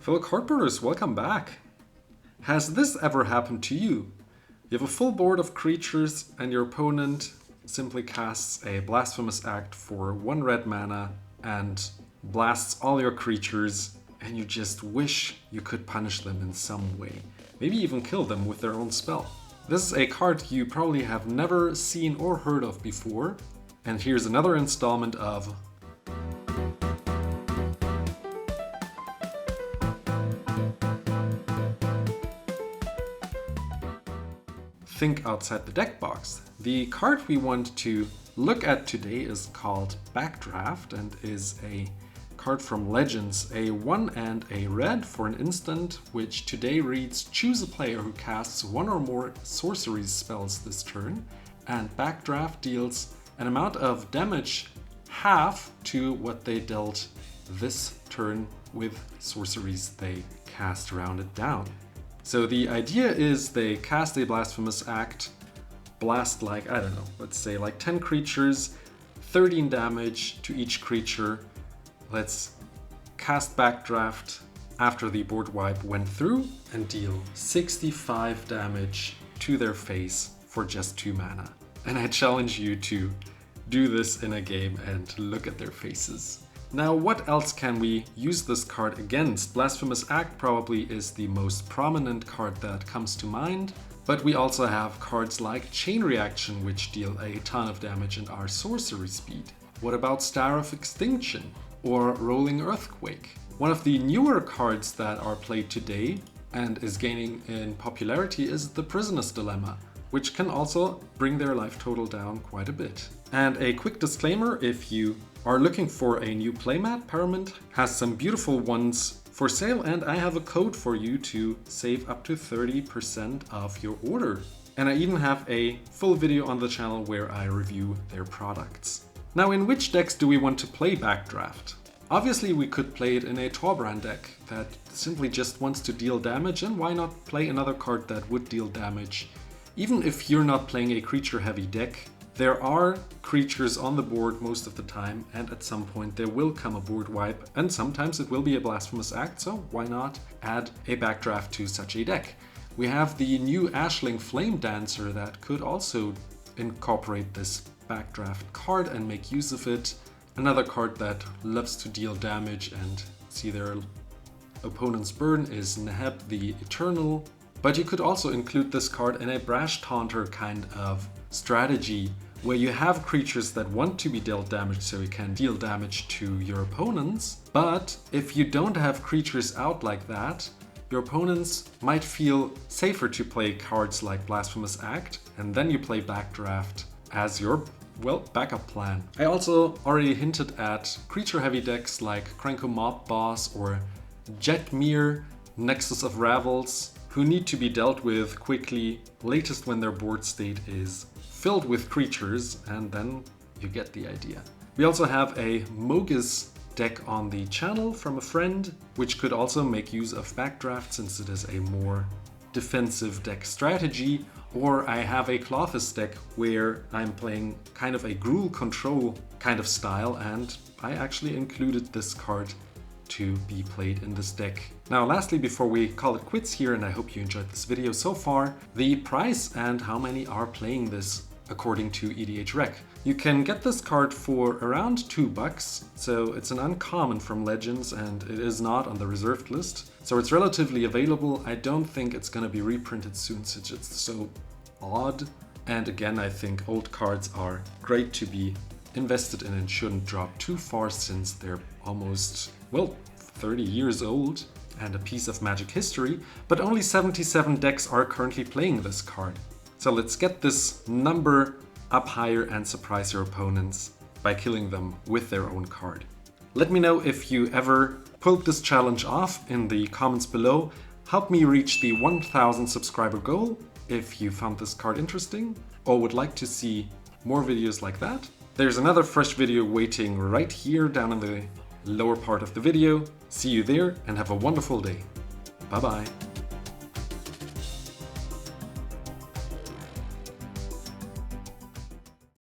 Fellow cardboarders, welcome back! Has this ever happened to you? You have a full board of creatures and your opponent simply casts a Blasphemous Act for 1 red mana and blasts all your creatures, and you just wish you could punish them in some way. Maybe even kill them with their own spell. This is a card you probably have never seen or heard of before, and here's another installment of Think Outside the Deck Box. The card we want to look at today is called Backdraft and is a card from Legends, a 1 and a red for an instant, which today reads: choose a player who casts 1 or more sorcery spells this turn, and Backdraft deals an amount of damage half to what they dealt this turn with sorceries they cast rounded down. So the idea is they cast a Blasphemous Act, blast like, I don't know, let's say like 10 creatures, 13 damage to each creature. Let's cast Backdraft after the board wipe went through and deal 65 damage to their face for just 2 mana. And I challenge you to do this in a game and look at their faces. Now, what else can we use this card against? Blasphemous Act probably is the most prominent card that comes to mind, but we also have cards like Chain Reaction, which deal a ton of damage and are sorcery speed. What about Star of Extinction or Rolling Earthquake? One of the newer cards that are played today and is gaining in popularity is the Prisoner's Dilemma, which can also bring their life total down quite a bit. And a quick disclaimer, if you are looking for a new playmat, Paramount has some beautiful ones for sale, and I have a code for you to save up to 30% of your order. And I even have a full video on the channel where I review their products. Now, in which decks do we want to play Backdraft? Obviously, we could play it in a Torbrand deck that simply just wants to deal damage, and why not play another card that would deal damage? Even if you're not playing a creature-heavy deck, there are creatures on the board most of the time, and at some point there will come a board wipe, and sometimes it will be a Blasphemous Act, so why not add a Backdraft to such a deck? We have the new Ashling Flame Dancer that could also incorporate this Backdraft card and make use of it. Another card that loves to deal damage and see their opponents burn is Neheb the Eternal. But you could also include this card in a Brash Taunter kind of strategy, where you have creatures that want to be dealt damage so you can deal damage to your opponents. But if you don't have creatures out like that, your opponents might feel safer to play cards like Blasphemous Act, and then you play Backdraft as your, well, backup plan. I also already hinted at creature-heavy decks like Krenko Mob Boss or Jetmir, Nexus of Ravels, who need to be dealt with quickly, latest when their board state is filled with creatures, and then you get the idea. We also have a Mogis deck on the channel from a friend, which could also make use of Backdraft since it is a more defensive deck strategy. Or I have a Clothis deck where I'm playing kind of a Gruul control kind of style, and I actually included this card to be played in this deck. Now, lastly, before we call it quits here, and I hope you enjoyed this video so far, the price and how many are playing this according to EDH Rec. You can get this card for around $2, so it's an uncommon from Legends and it is not on the reserved list. So it's relatively available. I don't think it's going to be reprinted soon since it's so odd. And again, I think old cards are great to be invested in and shouldn't drop too far since they're almost, well, 30 years old and a piece of Magic history, but only 77 decks are currently playing this card. So let's get this number up higher and surprise your opponents by killing them with their own card. Let me know if you ever pulled this challenge off in the comments below. Help me reach the 1000 subscriber goal if you found this card interesting or would like to see more videos like that. There's another fresh video waiting right here down in the lower part of the video. See you there and have a wonderful day. Bye bye.